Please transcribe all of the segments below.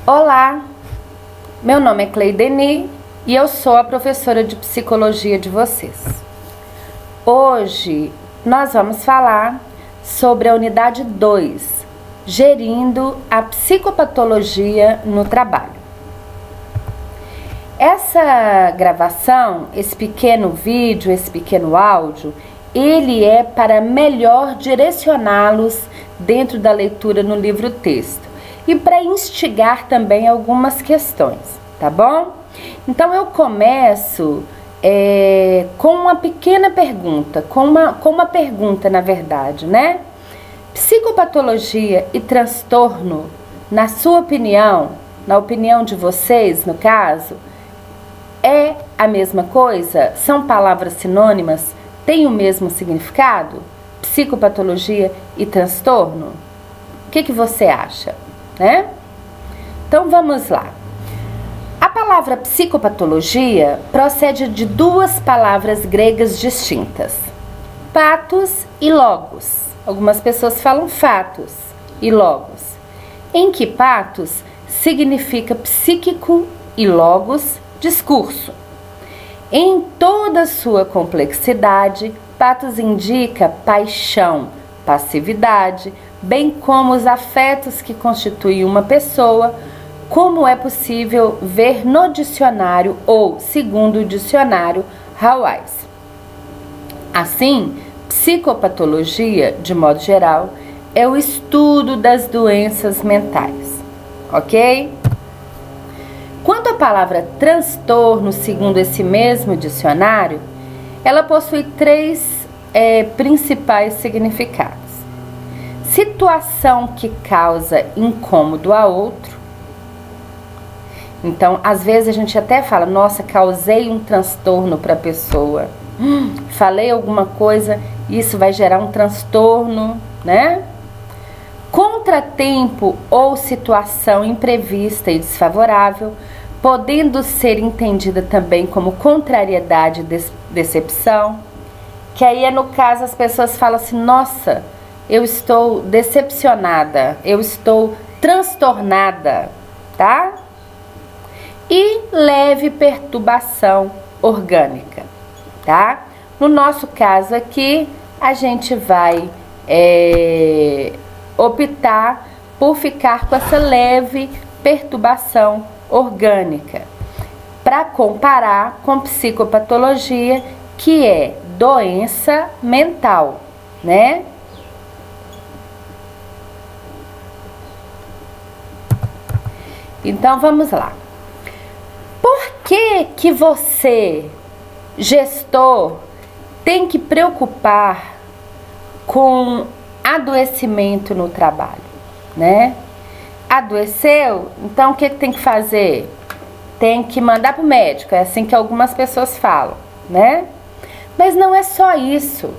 Olá, meu nome é Cleideni e eu sou a professora de psicologia de vocês. Hoje nós vamos falar sobre a unidade 2, gerindo a psicopatologia no trabalho. Essa gravação, esse pequeno vídeo, esse pequeno áudio, ele é para melhor direcioná-los dentro da leitura no livro-texto e para instigar também algumas questões, tá bom? Então eu começo com uma pequena pergunta, com uma pergunta na verdade, né? Psicopatologia e transtorno, na sua opinião, na opinião de vocês, no caso, é a mesma coisa? São palavras sinônimas? Tem o mesmo significado? Psicopatologia e transtorno? O que você acha? Né? Então vamos lá. A palavra psicopatologia procede de duas palavras gregas distintas, patos e logos. Algumas pessoas falam fatos e logos, em que patos significa psíquico e logos, discurso. Em toda sua complexidade, patos indica paixão, passividade, bem como os afetos que constituem uma pessoa, como é possível ver no dicionário ou segundo o dicionário Hawais. Assim, psicopatologia, de modo geral, é o estudo das doenças mentais, ok? Quanto à palavra transtorno, segundo esse mesmo dicionário, ela possui três principais significados. Situação que causa incômodo a outro. Então, às vezes a gente até fala, nossa, causei um transtorno para a pessoa. Falei alguma coisa, isso vai gerar um transtorno, né? Contratempo ou situação imprevista e desfavorável, podendo ser entendida também como contrariedade e decepção. Que aí é no caso as pessoas falam assim, nossa, eu estou decepcionada, eu estou transtornada, tá? E leve perturbação orgânica, tá? No nosso caso aqui, a gente vai optar por ficar com essa leve perturbação orgânica, para comparar com psicopatologia, que é doença mental, né? Então vamos lá. Por que você, gestor, tem que preocupar com adoecimento no trabalho, né? Adoeceu? Então o que tem que fazer? Tem que mandar para o médico, é assim que algumas pessoas falam, né? Mas não é só isso.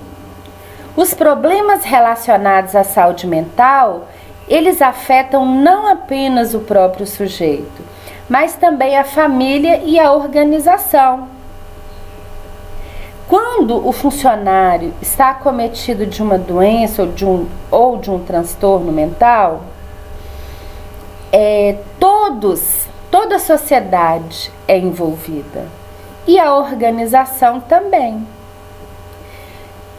Os problemas relacionados à saúde mental, eles afetam não apenas o próprio sujeito, mas também a família e a organização. Quando o funcionário está acometido de uma doença ou de um transtorno mental, toda a sociedade é envolvida e a organização também.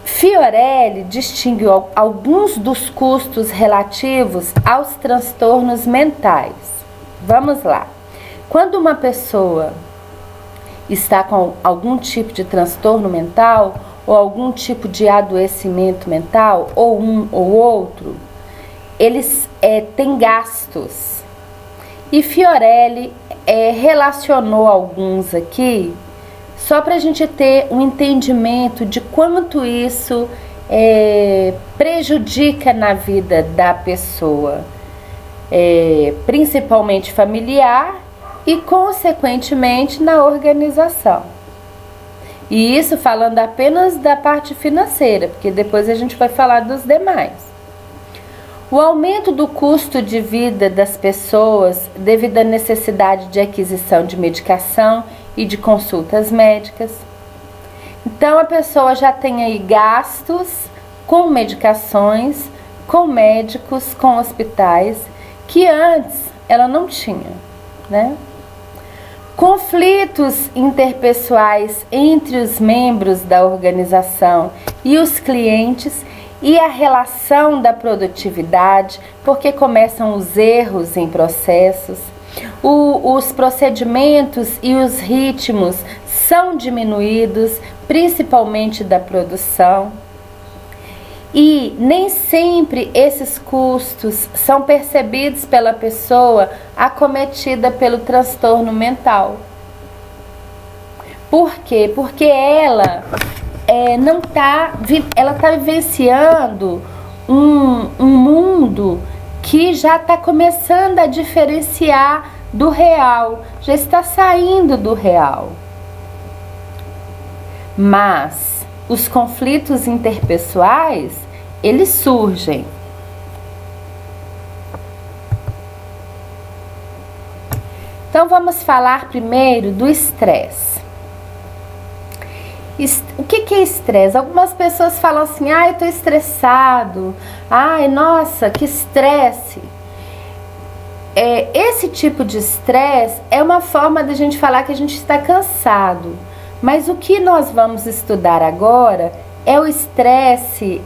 Fiorelli distinguiu alguns dos custos relativos aos transtornos mentais. Vamos lá. Quando uma pessoa está com algum tipo de transtorno mental ou algum tipo de adoecimento mental, ou um ou outro, eles têm gastos. E Fiorelli relacionou alguns aqui, só para a gente ter um entendimento de quanto isso prejudica na vida da pessoa, principalmente familiar e, consequentemente, na organização. E isso falando apenas da parte financeira, porque depois a gente vai falar dos demais. O aumento do custo de vida das pessoas devido à necessidade de aquisição de medicação e de consultas médicas. Então a pessoa já tem aí gastos com medicações, com médicos, com hospitais, que antes ela não tinha, né? Conflitos interpessoais entre os membros da organização e os clientes e a relação da produtividade, porque começam os erros em processos, os procedimentos e os ritmos são diminuídos, principalmente da produção. E nem sempre esses custos são percebidos pela pessoa acometida pelo transtorno mental. Por quê? Porque ela está vivenciando um mundo que já está começando a diferenciar do real, já está saindo do real. Mas os conflitos interpessoais, eles surgem. Então vamos falar primeiro do estresse. O que é estresse? Algumas pessoas falam assim, ai, eu tô estressado, ai, nossa, que estresse. Esse tipo de estresse é uma forma da gente falar que a gente está cansado. Mas o que nós vamos estudar agora é o estresse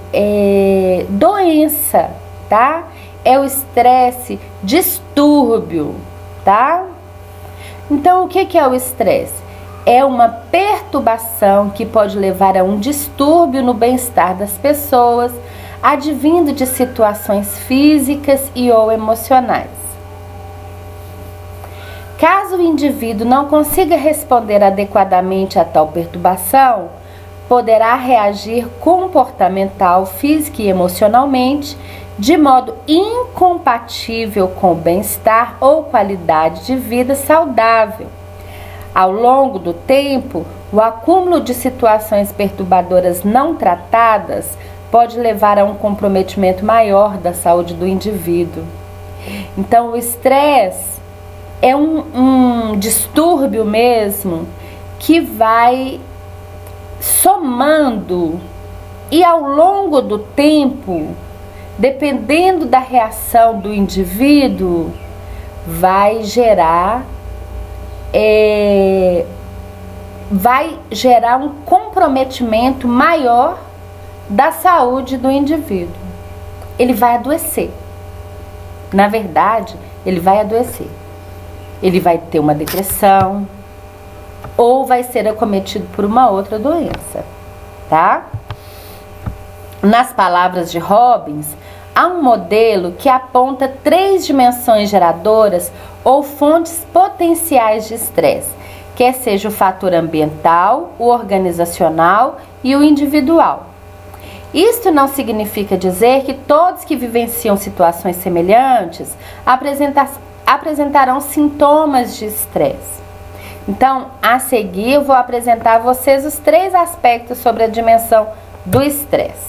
doença, tá? É o estresse distúrbio, tá? Então, o que é o estresse? É uma perturbação que pode levar a um distúrbio no bem-estar das pessoas, advindo de situações físicas e ou emocionais. Caso o indivíduo não consiga responder adequadamente a tal perturbação, poderá reagir comportamental, física e emocionalmente de modo incompatível com o bem-estar ou qualidade de vida saudável. Ao longo do tempo, o acúmulo de situações perturbadoras não tratadas pode levar a um comprometimento maior da saúde do indivíduo. Então, o estresse é um distúrbio mesmo que vai somando e ao longo do tempo, dependendo da reação do indivíduo, vai gerar um comprometimento maior da saúde do indivíduo. Ele vai adoecer. Na verdade, ele vai adoecer. Ele vai ter uma depressão ou vai ser acometido por uma outra doença, tá? Nas palavras de Robbins, há um modelo que aponta 3 dimensões geradoras ou fontes potenciais de estresse, quer seja o fator ambiental, o organizacional e o individual. Isto não significa dizer que todos que vivenciam situações semelhantes apresentarão sintomas de estresse. Então, a seguir, eu vou apresentar a vocês os 3 aspectos sobre a dimensão do estresse.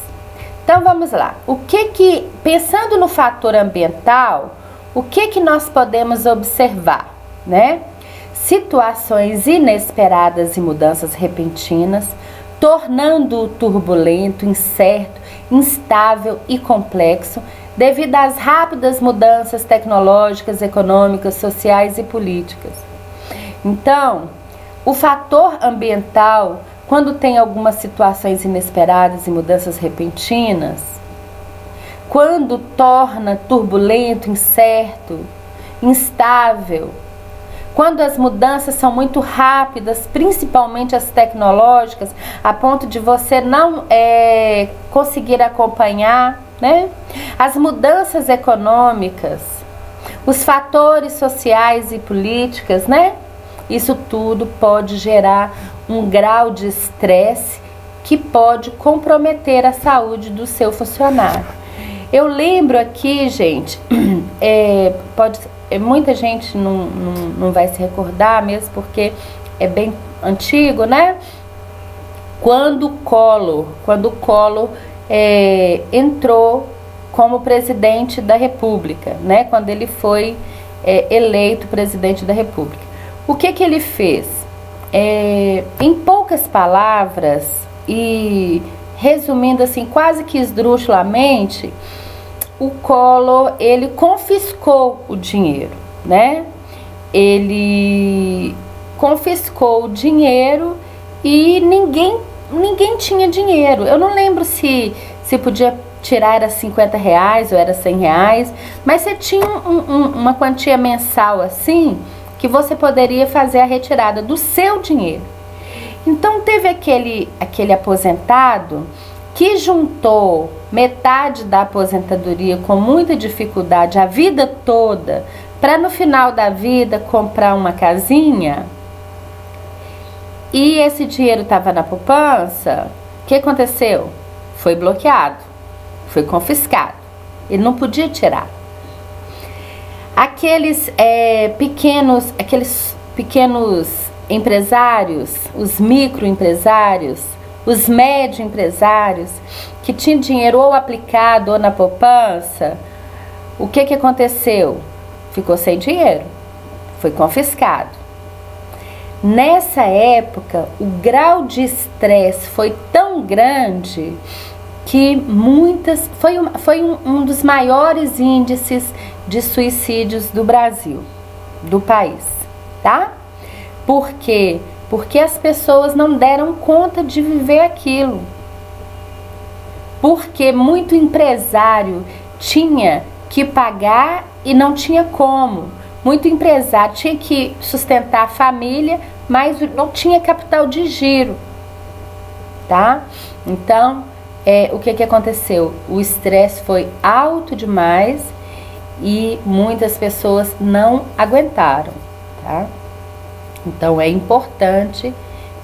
Então, vamos lá. Pensando no fator ambiental, o que nós podemos observar, né? Situações inesperadas e mudanças repentinas, tornando-o turbulento, incerto, instável e complexo, devido às rápidas mudanças tecnológicas, econômicas, sociais e políticas. Então, o fator ambiental, quando tem algumas situações inesperadas e mudanças repentinas, quando torna turbulento, incerto, instável, quando as mudanças são muito rápidas, principalmente as tecnológicas, a ponto de você não conseguir acompanhar, né? As mudanças econômicas, os fatores sociais e políticas, né? Isso tudo pode gerar um grau de estresse que pode comprometer a saúde do seu funcionário. Eu lembro aqui, gente, muita gente não vai se recordar mesmo, porque é bem antigo, né? Quando o Collor entrou como presidente da República, né? Quando ele foi eleito presidente da República. O que ele fez? Em poucas palavras e resumindo assim quase que esdrúxulamente, o Collor, ele confiscou o dinheiro, né? Ele confiscou o dinheiro e ninguém tinha dinheiro. Eu não lembro se podia tirar, era R$50 ou era R$100, mas você tinha uma quantia mensal assim, que você poderia fazer a retirada do seu dinheiro. Então teve aquele aposentado que juntou metade da aposentadoria com muita dificuldade a vida toda, para no final da vida comprar uma casinha, e esse dinheiro estava na poupança. O que aconteceu? Foi bloqueado, foi confiscado, ele não podia tirar. Aqueles pequenos empresários, os microempresários, os médio empresários que tinham dinheiro ou aplicado ou na poupança, o que aconteceu? Ficou sem dinheiro, foi confiscado. Nessa época, o grau de estresse foi tão grande que foi um dos maiores índices de suicídios do Brasil, do país, tá? Por quê? Porque as pessoas não deram conta de viver aquilo. Porque muito empresário tinha que pagar e não tinha como. Muito empresário tinha que sustentar a família, mas não tinha capital de giro, tá? Então, o que aconteceu? O estresse foi alto demais e muitas pessoas não aguentaram, tá? Então, é importante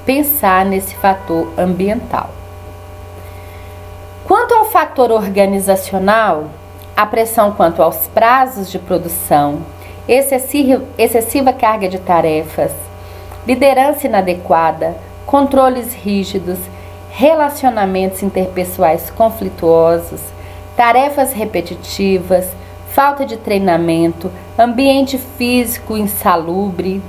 pensar nesse fator ambiental. Quanto ao fator organizacional, a pressão quanto aos prazos de produção, excessiva carga de tarefas, liderança inadequada, controles rígidos, relacionamentos interpessoais conflituosos, tarefas repetitivas, falta de treinamento, ambiente físico insalubre,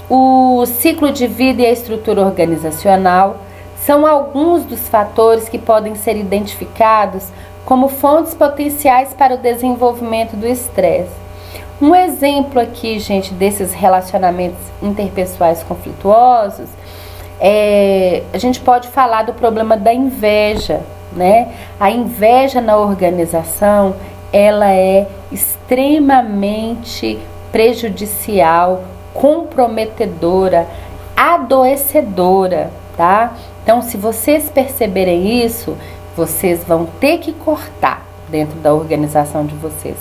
o ciclo de vida e a estrutura organizacional são alguns dos fatores que podem ser identificados como fontes potenciais para o desenvolvimento do estresse. Um exemplo aqui, gente, desses relacionamentos interpessoais conflituosos, a gente pode falar do problema da inveja, né? A inveja na organização, ela é extremamente prejudicial, comprometedora, adoecedora, tá? Então, se vocês perceberem isso, vocês vão ter que cortar dentro da organização de vocês.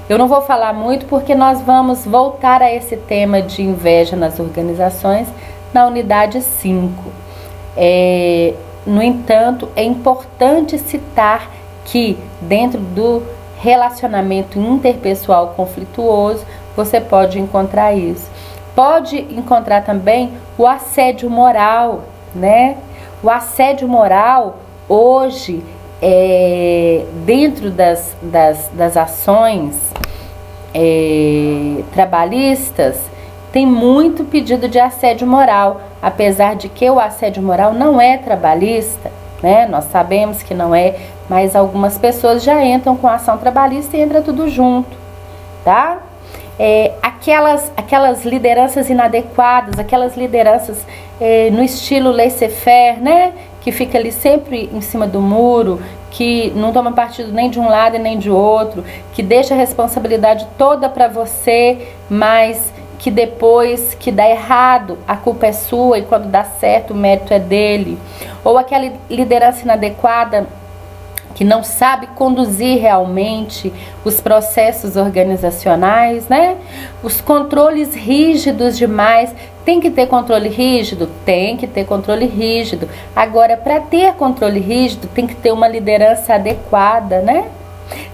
Eu não vou falar muito porque nós vamos voltar a esse tema de inveja nas organizações na unidade 5. No entanto, é importante citar que dentro do relacionamento interpessoal conflituoso, você pode encontrar isso. Pode encontrar também o assédio moral, né? O assédio moral, hoje, dentro das ações trabalhistas, tem muito pedido de assédio moral, apesar de que o assédio moral não é trabalhista, né? Nós sabemos que não é, mas algumas pessoas já entram com ação trabalhista e entra tudo junto, tá? Aquelas lideranças inadequadas, aquelas lideranças no estilo laissez-faire, né? Que fica ali sempre em cima do muro, que não toma partido nem de um lado e nem de outro, que deixa a responsabilidade toda para você, mas que depois que dá errado, a culpa é sua e quando dá certo, o mérito é dele. Ou aquela liderança inadequada que não sabe conduzir realmente os processos organizacionais, né? Os controles rígidos demais. Tem que ter controle rígido? Tem que ter controle rígido. Agora, para ter controle rígido, tem que ter uma liderança adequada, né?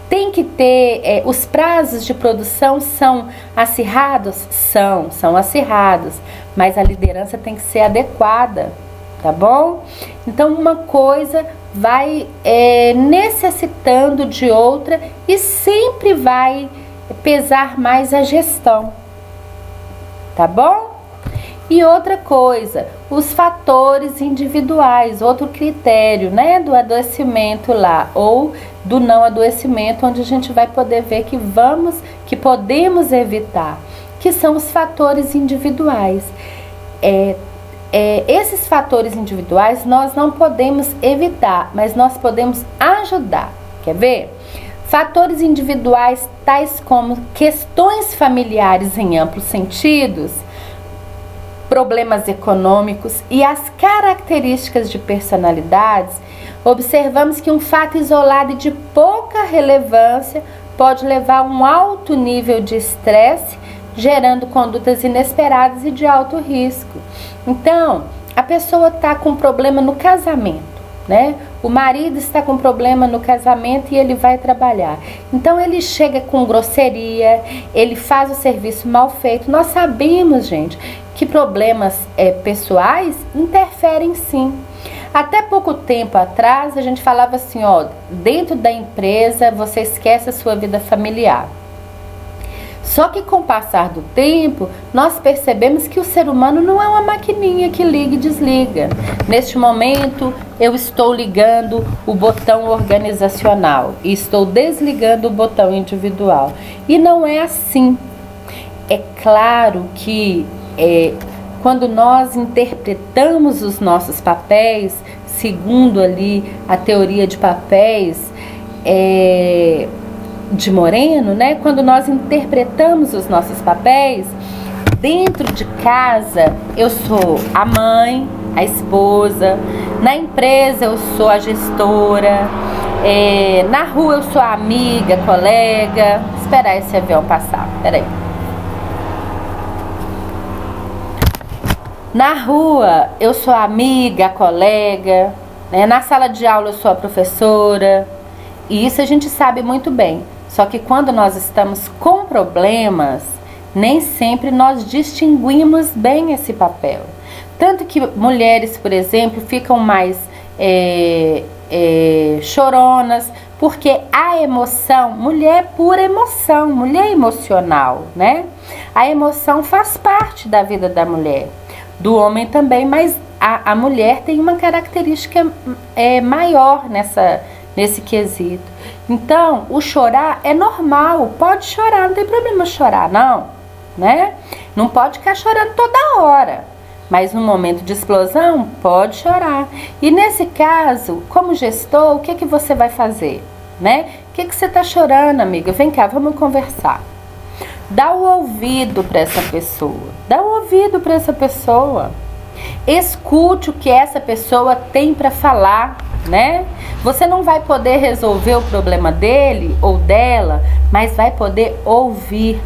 Tem que ter, os prazos de produção são acirrados? São acirrados, mas a liderança tem que ser adequada, tá bom? Então, uma coisa vai necessitando de outra e sempre vai pesar mais a gestão, tá bom? E outra coisa, os fatores individuais, outro critério, né, do adoecimento lá, ou do não adoecimento, onde a gente vai poder ver que podemos evitar, que são os fatores individuais. Esses fatores individuais nós não podemos evitar, mas nós podemos ajudar. Quer ver? Fatores individuais tais como questões familiares em amplos sentidos, problemas econômicos e as características de personalidades. Observamos que um fato isolado e de pouca relevância pode levar a um alto nível de estresse, gerando condutas inesperadas e de alto risco. Então, a pessoa está com problema no casamento, né? O marido está com problema no casamento e ele vai trabalhar. Então, ele chega com grosseria, ele faz o serviço mal feito. Nós sabemos, gente, que problemas pessoais interferem sim. Até pouco tempo atrás, a gente falava assim, ó, dentro da empresa você esquece a sua vida familiar. Só que com o passar do tempo, nós percebemos que o ser humano não é uma maquininha que liga e desliga. Neste momento, eu estou ligando o botão organizacional e estou desligando o botão individual. E não é assim. É claro que quando nós interpretamos os nossos papéis, segundo ali a teoria de papéis, de Moreno, né? Quando nós interpretamos os nossos papéis, dentro de casa eu sou a mãe, a esposa, na empresa eu sou a gestora, na rua eu sou a amiga, a colega. Esperar esse avião passar, peraí. Na rua eu sou a amiga, a colega, né? Na sala de aula eu sou a professora, e isso a gente sabe muito bem. Só que quando nós estamos com problemas, nem sempre nós distinguimos bem esse papel. Tanto que mulheres, por exemplo, ficam mais choronas, porque a emoção, mulher é pura emoção, mulher é emocional, né? A emoção faz parte da vida da mulher, do homem também, mas a mulher tem uma característica maior nesse quesito. Então, o chorar é normal, pode chorar, não tem problema chorar, não, né? Não pode ficar chorando toda hora, mas no momento de explosão, pode chorar. E nesse caso, como gestor, o que você vai fazer, né? O que você tá chorando, amiga? Vem cá, vamos conversar. Dá o ouvido para essa pessoa, dá o ouvido para essa pessoa. Escute o que essa pessoa tem para falar, né? Você não vai poder resolver o problema dele ou dela, mas vai poder ouvir.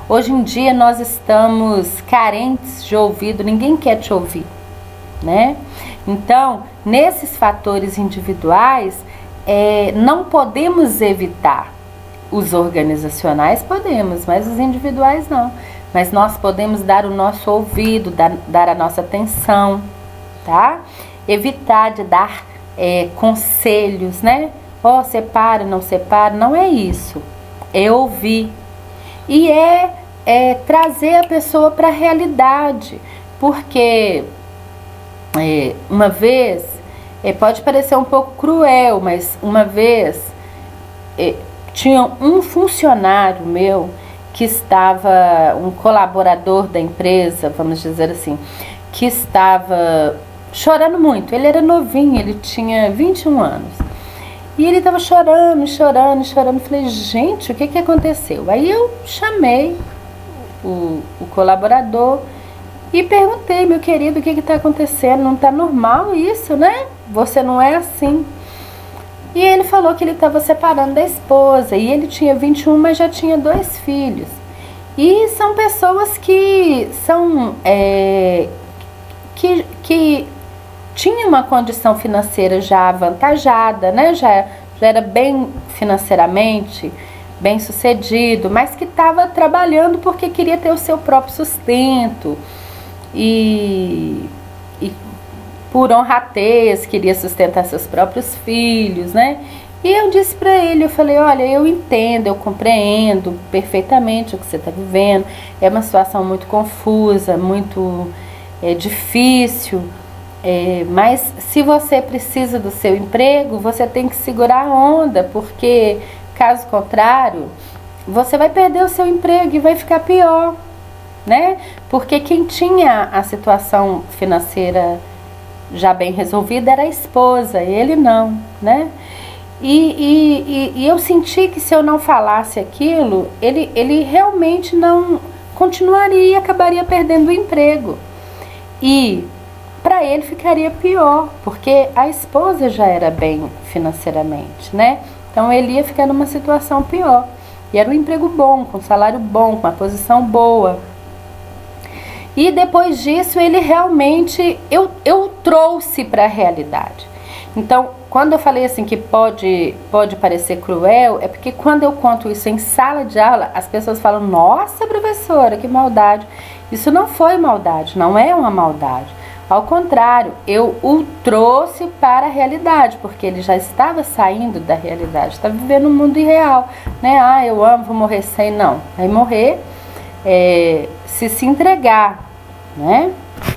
Hoje em dia nós estamos carentes de ouvido, ninguém quer te ouvir, né? Então, nesses fatores individuais, não podemos evitar. Os organizacionais podemos, mas os individuais não. Mas nós podemos dar o nosso ouvido, dar a nossa atenção, tá? Evitar de dar conselhos, né? Ó, separa, não separa, não é isso. É ouvir. E trazer a pessoa para a realidade. Porque uma vez, pode parecer um pouco cruel, mas uma vez tinha um funcionário meu que estava, um colaborador da empresa, vamos dizer assim, que estava chorando muito. Ele era novinho, ele tinha 21 anos. E ele estava chorando, chorando, chorando. Falei, gente, o que aconteceu? Aí eu chamei o colaborador e perguntei, meu querido, o que está acontecendo? Não está normal isso, né? Você não é assim. E ele falou que ele estava separando da esposa. E ele tinha 21, mas já tinha 2 filhos. E são pessoas que são... que tinha uma condição financeira já avantajada, né? Já era bem financeiramente bem sucedido, mas que estava trabalhando porque queria ter o seu próprio sustento e por honradez queria sustentar seus próprios filhos, né? E eu disse para ele, eu falei, olha, eu entendo, eu compreendo perfeitamente o que você está vivendo, é uma situação muito confusa, muito difícil, Mas se você precisa do seu emprego, você tem que segurar a onda, porque caso contrário, você vai perder o seu emprego e vai ficar pior, né? Porque quem tinha a situação financeira já bem resolvida era a esposa, ele não, né? E eu senti que se eu não falasse aquilo, ele realmente não continuaria e acabaria perdendo o emprego. E para ele ficaria pior, porque a esposa já era bem financeiramente, né? Então ele ia ficar numa situação pior. E era um emprego bom, com salário bom, com uma posição boa. E depois disso ele realmente, eu trouxe para a realidade. Então, quando eu falei assim que pode parecer cruel, é porque quando eu conto isso em sala de aula, as pessoas falam, nossa professora, que maldade. Isso não foi maldade, não é uma maldade. Ao contrário, eu o trouxe para a realidade, porque ele já estava saindo da realidade, estava vivendo um mundo irreal, né? Ah, eu amo, vou morrer sem, não. Aí morrer, se entregar, né?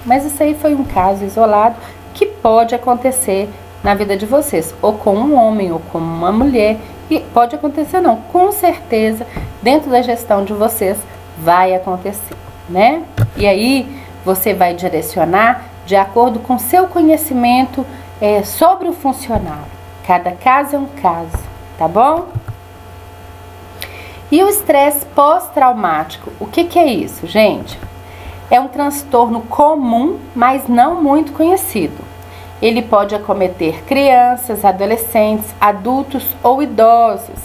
Mas isso aí foi um caso isolado que pode acontecer na vida de vocês, ou com um homem, ou com uma mulher, e pode acontecer não, com certeza, dentro da gestão de vocês, vai acontecer, né? E aí, você vai direcionar de acordo com seu conhecimento sobre o funcionário. Cada caso é um caso, tá bom? E o estresse pós-traumático, o que é isso, gente? É um transtorno comum, mas não muito conhecido. Ele pode acometer crianças, adolescentes, adultos ou idosos.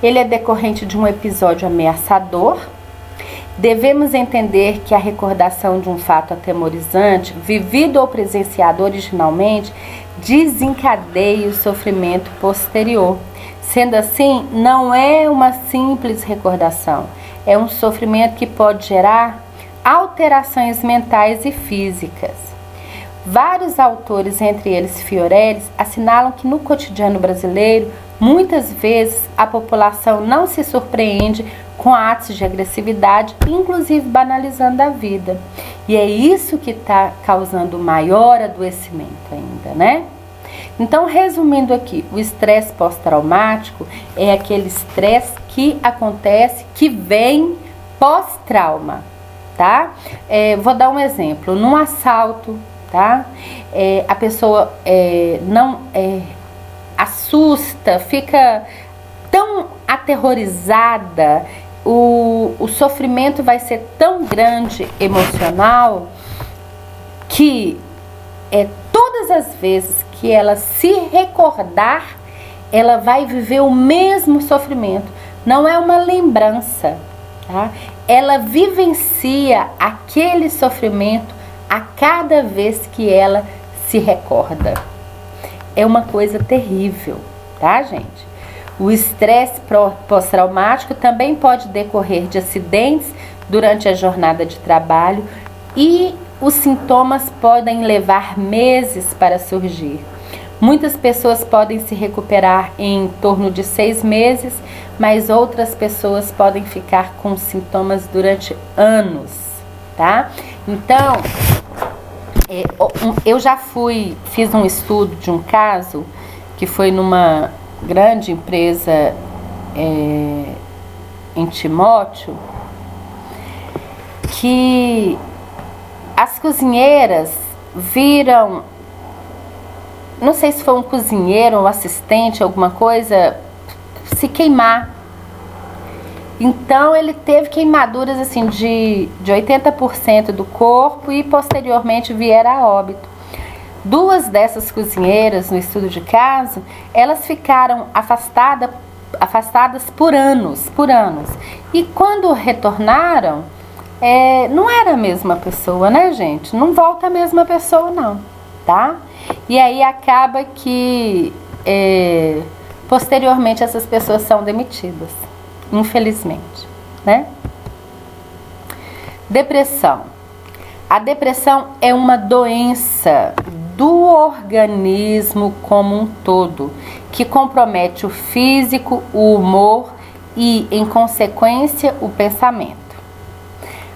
Ele é decorrente de um episódio ameaçador. Devemos entender que a recordação de um fato atemorizante, vivido ou presenciado originalmente, desencadeia o sofrimento posterior. Sendo assim, não é uma simples recordação, é um sofrimento que pode gerar alterações mentais e físicas. Vários autores, entre eles Fiorelis, assinalam que no cotidiano brasileiro, muitas vezes a população não se surpreende com atos de agressividade, inclusive banalizando a vida. E é isso que está causando maior adoecimento ainda, né? Então, resumindo aqui, o estresse pós-traumático é aquele estresse que acontece, que vem pós-trauma, tá? Vou dar um exemplo. Num assalto, tá? A pessoa não assusta, fica tão aterrorizada, o sofrimento vai ser tão grande emocional que todas as vezes que ela se recordar, ela vai viver o mesmo sofrimento. Não é uma lembrança, tá? Ela vivencia aquele sofrimento a cada vez que ela se recorda. É uma coisa terrível, tá, gente? O estresse pós-traumático também pode decorrer de acidentes durante a jornada de trabalho e os sintomas podem levar meses para surgir. Muitas pessoas podem se recuperar em torno de 6 meses, mas outras pessoas podem ficar com sintomas durante anos, tá? Então, eu já fiz um estudo de um caso que foi numa grande empresa em Timóteo, que as cozinheiras viram, não sei se foi um cozinheiro, um assistente, alguma coisa, se queimar. Então ele teve queimaduras assim de 80% do corpo e posteriormente vier a óbito. 2 dessas cozinheiras no estudo de caso, elas ficaram afastadas por anos. E quando retornaram, não era a mesma pessoa, né, gente? Não volta a mesma pessoa, não, tá? E aí acaba que posteriormente essas pessoas são demitidas, infelizmente, né? Depressão. A depressão é uma doença do organismo como um todo, que compromete o físico, o humor e, em consequência, o pensamento.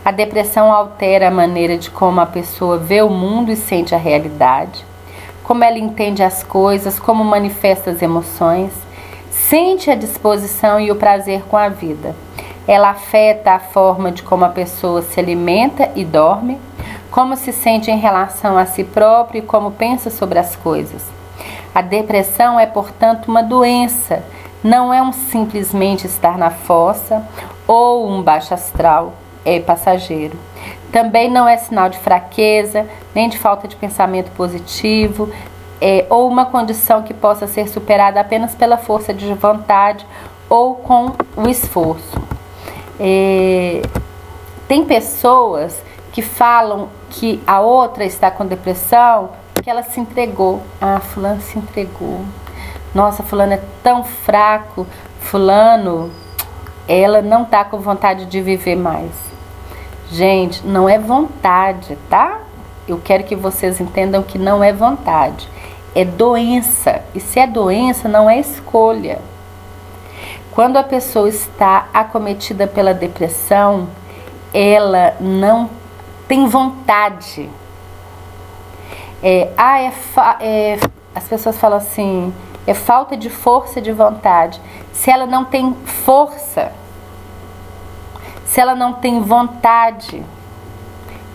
A depressão altera a maneira de como a pessoa vê o mundo e sente a realidade, como ela entende as coisas, como manifesta as emoções, sente a disposição e o prazer com a vida. Ela afeta a forma de como a pessoa se alimenta e dorme, como se sente em relação a si próprio e como pensa sobre as coisas. A depressão é, portanto, uma doença, não é simplesmente estar na fossa ou um baixo astral, é passageiro. Também não é sinal de fraqueza, nem de falta de pensamento positivo, ou uma condição que possa ser superada apenas pela força de vontade ou com o esforço. Tem pessoas que falam que a outra está com depressão porque ela se entregou. Ah, fulano se entregou. Nossa, fulano é tão fraco. Fulano, ela não está com vontade de viver mais. Gente, não é vontade, tá? Eu quero que vocês entendam que não é vontade. É doença. E se é doença, não é escolha. Quando a pessoa está acometida pela depressão, ela não tem vontade. As pessoas falam assim, é falta de força de vontade. Se ela não tem força, se ela não tem vontade,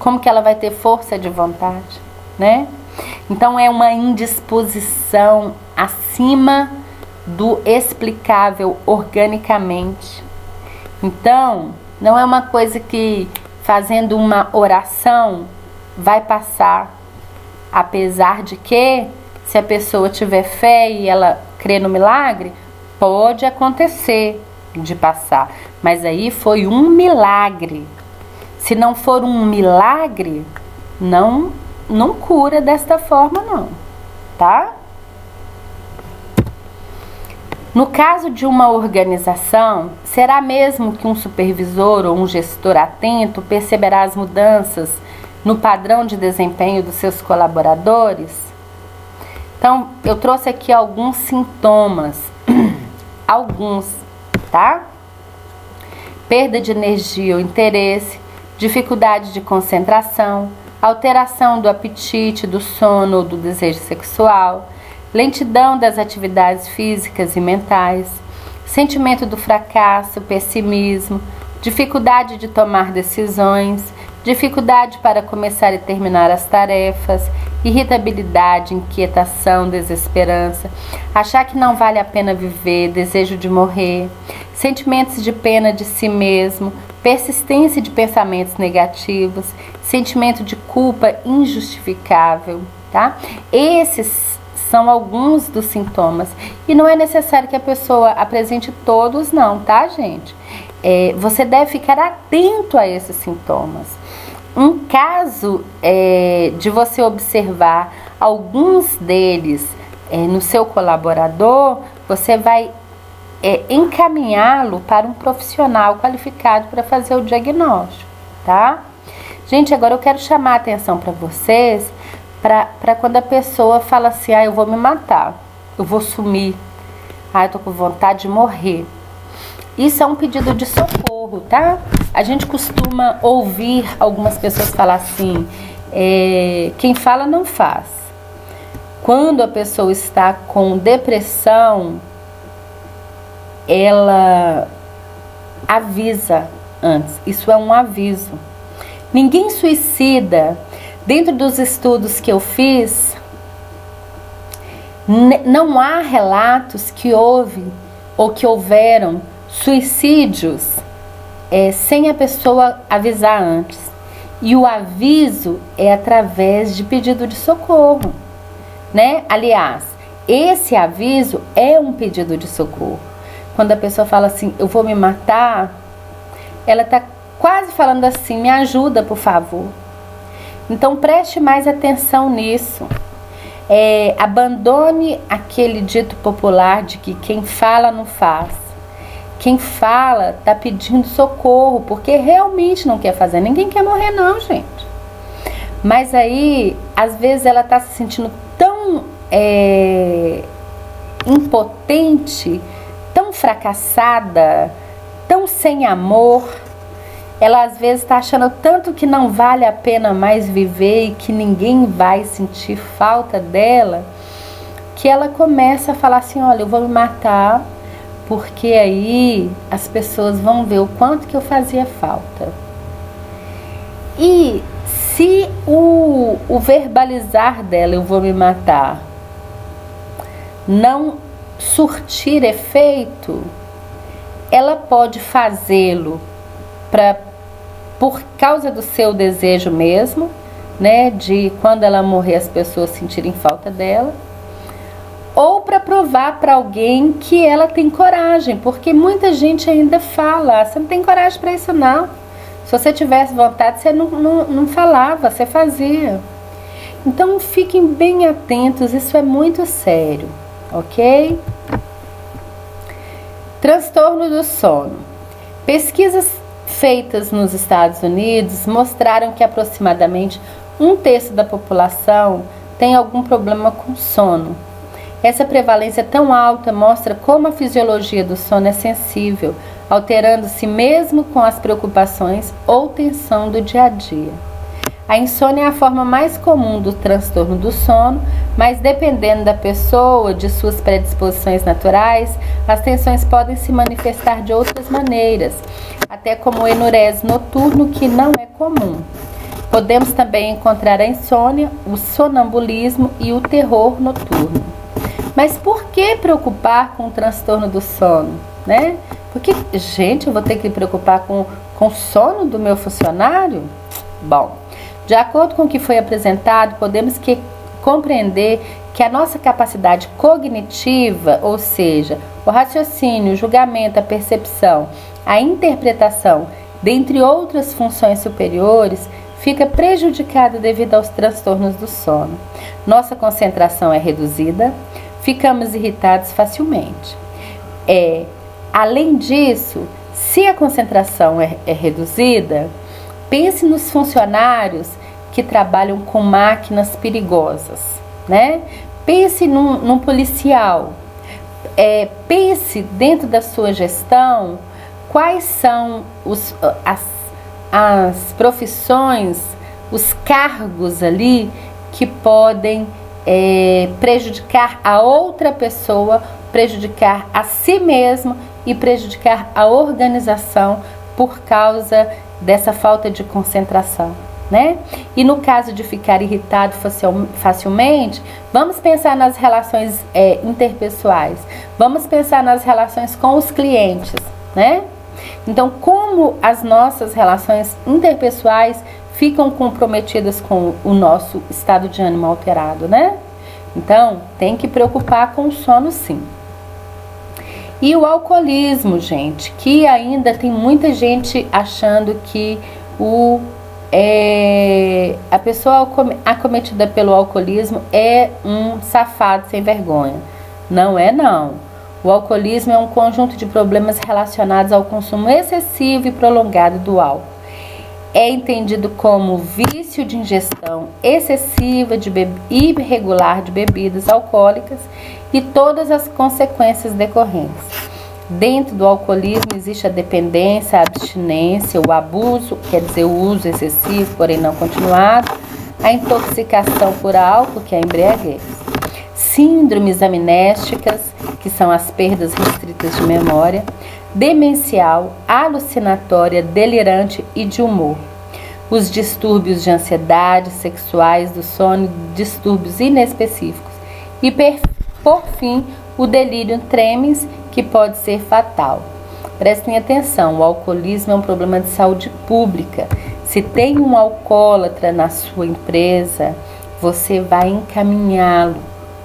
como que ela vai ter força de vontade, né? Então é uma indisposição acima do explicável organicamente. Então, não é uma coisa que fazendo uma oração vai passar, apesar de que, se a pessoa tiver fé e ela crê no milagre, pode acontecer de passar, mas aí foi um milagre. Se não for um milagre, não cura desta forma não, tá? No caso de uma organização, será mesmo que um supervisor ou um gestor atento perceberá as mudanças no padrão de desempenho dos seus colaboradores? Então, eu trouxe aqui alguns sintomas, alguns, tá? Perda de energia ou interesse, dificuldade de concentração, alteração do apetite, do sono ou do desejo sexual, lentidão das atividades físicas e mentais, sentimento do fracasso, pessimismo, dificuldade de tomar decisões, dificuldade para começar e terminar as tarefas, irritabilidade, inquietação, desesperança, achar que não vale a pena viver, desejo de morrer, sentimentos de pena de si mesmo, persistência de pensamentos negativos, sentimento de culpa injustificável, tá? Esses são alguns dos sintomas. E não é necessário que a pessoa apresente todos, não, tá, gente? Você deve ficar atento a esses sintomas. Um caso de você observar alguns deles no seu colaborador, você vai encaminhá-lo para um profissional qualificado para fazer o diagnóstico, tá? Gente, agora eu quero chamar a atenção para vocês para quando a pessoa fala assim, eu vou me matar, eu vou sumir, eu tô com vontade de morrer. Isso é um pedido de socorro, tá? A gente costuma ouvir algumas pessoas falar assim, quem fala não faz. Quando a pessoa está com depressão, ela avisa antes, isso é um aviso. Ninguém suicida. Dentro dos estudos que eu fiz, não há relatos que houve ou que houveram suicídios sem a pessoa avisar antes. E o aviso é através de pedido de socorro, né? Aliás, esse aviso é um pedido de socorro. Quando a pessoa fala assim, eu vou me matar, ela está quase falando assim, me ajuda, por favor. Então preste mais atenção nisso. Abandone aquele dito popular de que quem fala não faz. Quem fala está pedindo socorro porque realmente não quer fazer. Ninguém quer morrer não, gente. Mas aí, às vezes ela está se sentindo tão impotente, tão fracassada, tão sem amor, ela às vezes está achando tanto que não vale a pena mais viver e que ninguém vai sentir falta dela, que ela começa a falar assim, olha, eu vou me matar, porque aí as pessoas vão ver o quanto que eu fazia falta. E se o verbalizar dela, eu vou me matar, não surtir efeito, ela pode fazê-lo por causa do seu desejo mesmo, né, de quando ela morrer as pessoas sentirem falta dela, ou para provar para alguém que ela tem coragem, porque muita gente ainda fala, você não tem coragem para isso não, se você tivesse vontade você não falava, você fazia. Então fiquem bem atentos, isso é muito sério, ok? Transtorno do sono. Pesquisas feitas nos Estados Unidos mostraram que aproximadamente 1/3 da população tem algum problema com sono. Essa prevalência tão alta mostra como a fisiologia do sono é sensível, alterando-se mesmo com as preocupações ou tensão do dia a dia. A insônia é a forma mais comum do transtorno do sono, mas dependendo da pessoa, de suas predisposições naturais, as tensões podem se manifestar de outras maneiras, até como o enurese noturno, que não é comum. Podemos também encontrar a insônia, o sonambulismo e o terror noturno. Mas por que preocupar com o transtorno do sono, né? Porque, gente, eu vou ter que me preocupar com o sono do meu funcionário? Bom, de acordo com o que foi apresentado, podemos compreender que a nossa capacidade cognitiva, ou seja, o raciocínio, o julgamento, a percepção, a interpretação, dentre outras funções superiores, fica prejudicada devido aos transtornos do sono. Nossa concentração é reduzida, ficamos irritados facilmente. Além disso, se a concentração é reduzida, pense nos funcionários que trabalham com máquinas perigosas, né? Pense num policial. Pense dentro da sua gestão quais são as profissões, os cargos ali que podem prejudicar a outra pessoa, prejudicar a si mesmo e prejudicar a organização por causa dessa falta de concentração, né? E no caso de ficar irritado facilmente, vamos pensar nas relações interpessoais, vamos pensar nas relações com os clientes, né? Então, como as nossas relações interpessoais ficam comprometidas com o nosso estado de ânimo alterado, né? Então, tem que preocupar com o sono, sim. E o alcoolismo, gente, que ainda tem muita gente achando que a pessoa acometida pelo alcoolismo é um safado sem vergonha. Não é, não. O alcoolismo é um conjunto de problemas relacionados ao consumo excessivo e prolongado do álcool. É entendido como vício de ingestão excessiva e irregular de bebidas alcoólicas e todas as consequências decorrentes. Dentro do alcoolismo existe a dependência, a abstinência, o abuso, quer dizer, o uso excessivo, porém não continuado, a intoxicação por álcool, que é a embriaguez, síndromes amnésticas, que são as perdas restritas de memória, demencial, alucinatória, delirante e de humor. Os distúrbios de ansiedade, sexuais, do sono, distúrbios inespecíficos. E, por fim, o delírio tremens, que pode ser fatal. Prestem atenção, o alcoolismo é um problema de saúde pública. Se tem um alcoólatra na sua empresa, você vai encaminhá-lo,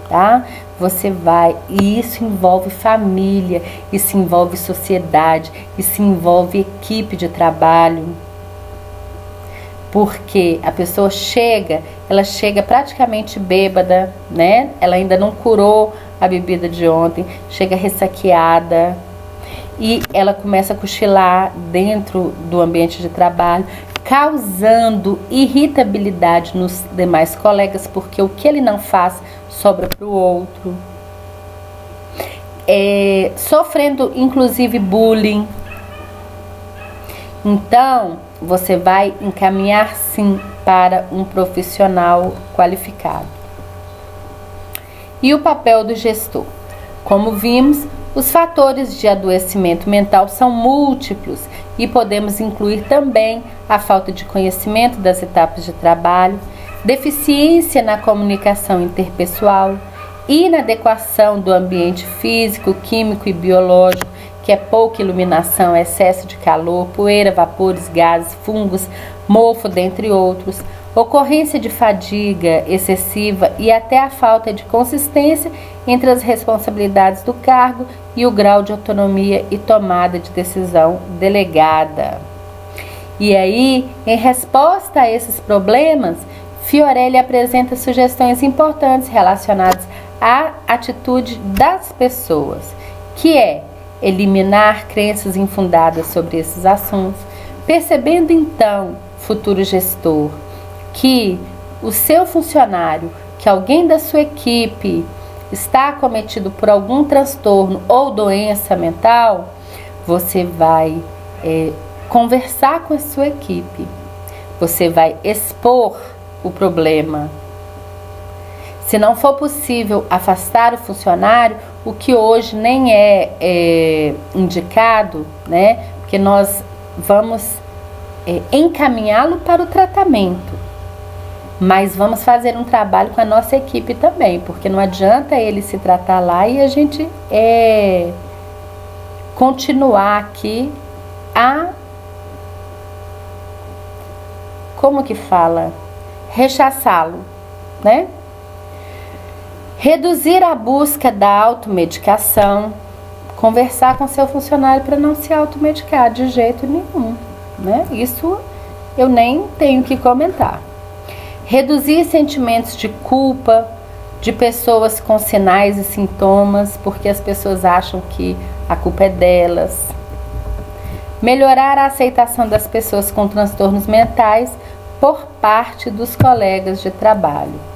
tá? Você vai, e isso envolve família, isso envolve sociedade, isso envolve equipe de trabalho. Porque a pessoa ela chega praticamente bêbada, né? Ela ainda não curou a bebida de ontem, chega ressaqueada e ela começa a cochilar dentro do ambiente de trabalho, causando irritabilidade nos demais colegas, porque o que ele não faz sobra para o outro. Sofrendo inclusive bullying. Então, você vai encaminhar sim para um profissional qualificado. E o papel do gestor? Como vimos, os fatores de adoecimento mental são múltiplos e podemos incluir também a falta de conhecimento das etapas de trabalho, deficiência na comunicação interpessoal, inadequação do ambiente físico, químico e biológico, que é pouca iluminação, excesso de calor, poeira, vapores, gases, fungos, mofo, dentre outros, ocorrência de fadiga excessiva e até a falta de consistência entre as responsabilidades do cargo e o grau de autonomia e tomada de decisão delegada. E aí, em resposta a esses problemas, Fiorelli apresenta sugestões importantes relacionadas à atitude das pessoas, que é eliminar crenças infundadas sobre esses assuntos, percebendo então, futuro gestor, que o seu funcionário, que alguém da sua equipe está acometido por algum transtorno ou doença mental, você vai conversar com a sua equipe, você vai expor o problema. Se não for possível afastar o funcionário, o que hoje nem é indicado, né? Porque nós vamos encaminhá-lo para o tratamento, mas vamos fazer um trabalho com a nossa equipe também, porque não adianta ele se tratar lá e a gente continuar aqui como que fala? Rechaçá-lo, né? Reduzir a busca da automedicação, conversar com seu funcionário para não se automedicar de jeito nenhum, né? Isso eu nem tenho que comentar. Reduzir sentimentos de culpa de pessoas com sinais e sintomas, porque as pessoas acham que a culpa é delas. Melhorar a aceitação das pessoas com transtornos mentais por parte dos colegas de trabalho.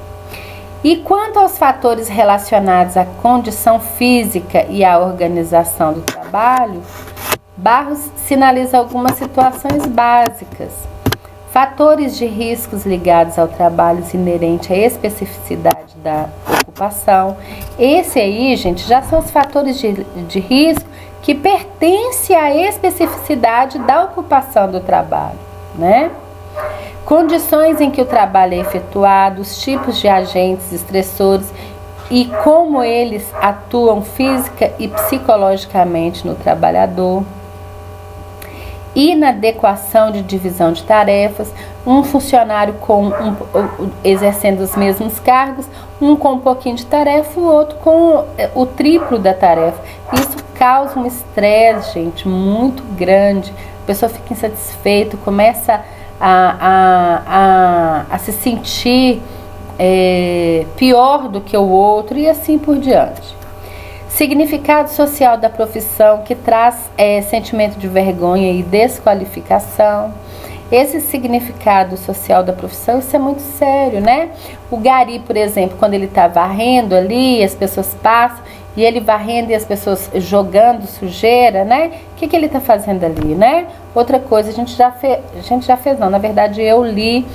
E quanto aos fatores relacionados à condição física e à organização do trabalho, Barros sinaliza algumas situações básicas. Fatores de riscos ligados ao trabalho inerente à especificidade da ocupação. Esse aí, gente, já são os fatores de risco que pertencem à especificidade da ocupação do trabalho, né? Condições em que o trabalho é efetuado, os tipos de agentes estressores e como eles atuam física e psicologicamente no trabalhador. Inadequação de divisão de tarefas, um funcionário exercendo os mesmos cargos, um com um pouquinho de tarefa, o outro com o triplo da tarefa. Isso causa um estresse, gente, muito grande. A pessoa fica insatisfeita, começa a se sentir pior do que o outro e assim por diante. Significado social da profissão, que traz sentimento de vergonha e desqualificação. Esse significado social da profissão, isso é muito sério, né? O gari, por exemplo, quando ele está varrendo ali, as pessoas passam e ele varrendo e as pessoas jogando sujeira, né? O que ele está fazendo ali, né? Outra coisa, a gente já fez não, na verdade eu li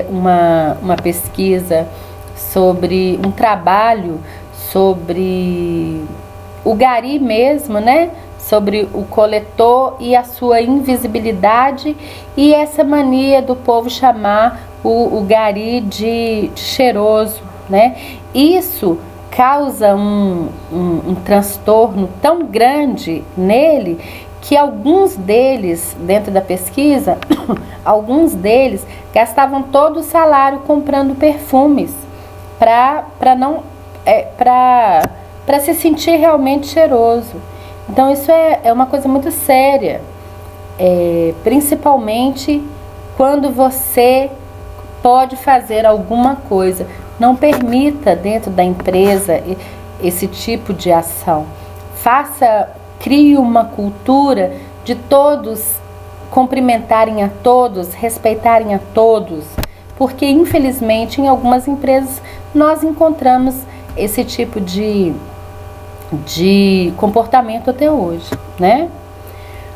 uma pesquisa sobre um trabalho sobre o gari mesmo, né? Sobre o coletor e a sua invisibilidade e essa mania do povo chamar o gari de cheiroso, né? Isso causa um transtorno tão grande nele que alguns deles, dentro da pesquisa, alguns deles gastavam todo o salário comprando perfumes para se sentir realmente cheiroso. Então isso é uma coisa muito séria, principalmente quando você pode fazer alguma coisa. Não permita dentro da empresa esse tipo de ação. Crie uma cultura de todos cumprimentarem a todos, respeitarem a todos, porque infelizmente em algumas empresas nós encontramos esse tipo de comportamento até hoje, né?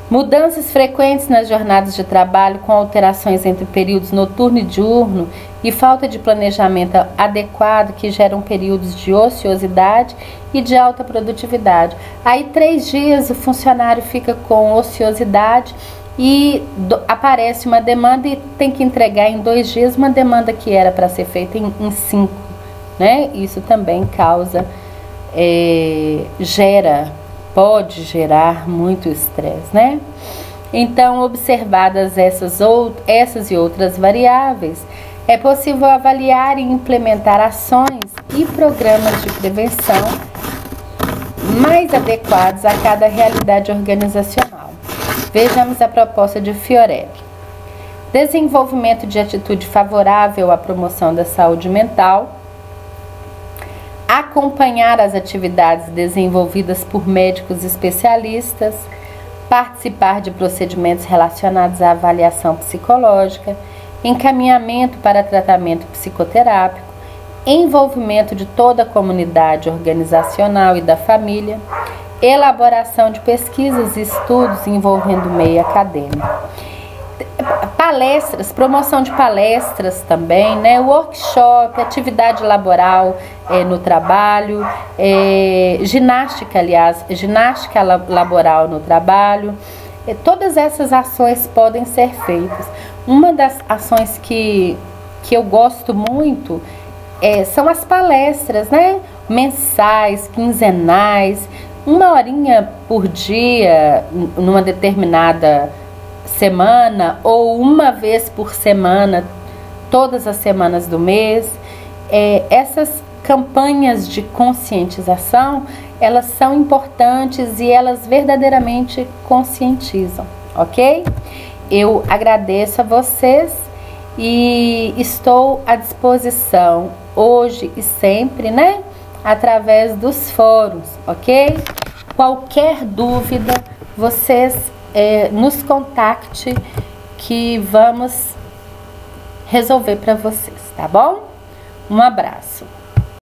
Mudanças frequentes nas jornadas de trabalho, com alterações entre períodos noturno e diurno e falta de planejamento adequado, que geram períodos de ociosidade e de alta produtividade. Aí 3 dias o funcionário fica com ociosidade e aparece uma demanda e tem que entregar em 2 dias uma demanda que era para ser feita em 5, né? Isso também causa, pode gerar muito estresse, né? Então, observadas essas e outras variáveis, é possível avaliar e implementar ações e programas de prevenção mais adequados a cada realidade organizacional. Vejamos a proposta de Fiorelli. Desenvolvimento de atitude favorável à promoção da saúde mental. Acompanhar as atividades desenvolvidas por médicos especialistas. Participar de procedimentos relacionados à avaliação psicológica. Encaminhamento para tratamento psicoterápico. Envolvimento de toda a comunidade organizacional e da família. Elaboração de pesquisas e estudos envolvendo o meio acadêmico. Palestras, promoção de palestras também, né? Workshop, atividade laboral no trabalho, ginástica laboral no trabalho. Todas essas ações podem ser feitas. Uma das ações que eu gosto muito são as palestras, né? Mensais, quinzenais, 1 horinha por dia, numa determinada semana, ou 1 vez por semana, todas as semanas do mês. Essas campanhas de conscientização, elas são importantes e elas verdadeiramente conscientizam, ok? Eu agradeço a vocês e estou à disposição hoje e sempre, né? Através dos fóruns, ok? Qualquer dúvida, vocês nos contacte que vamos resolver para vocês, tá bom? Um abraço.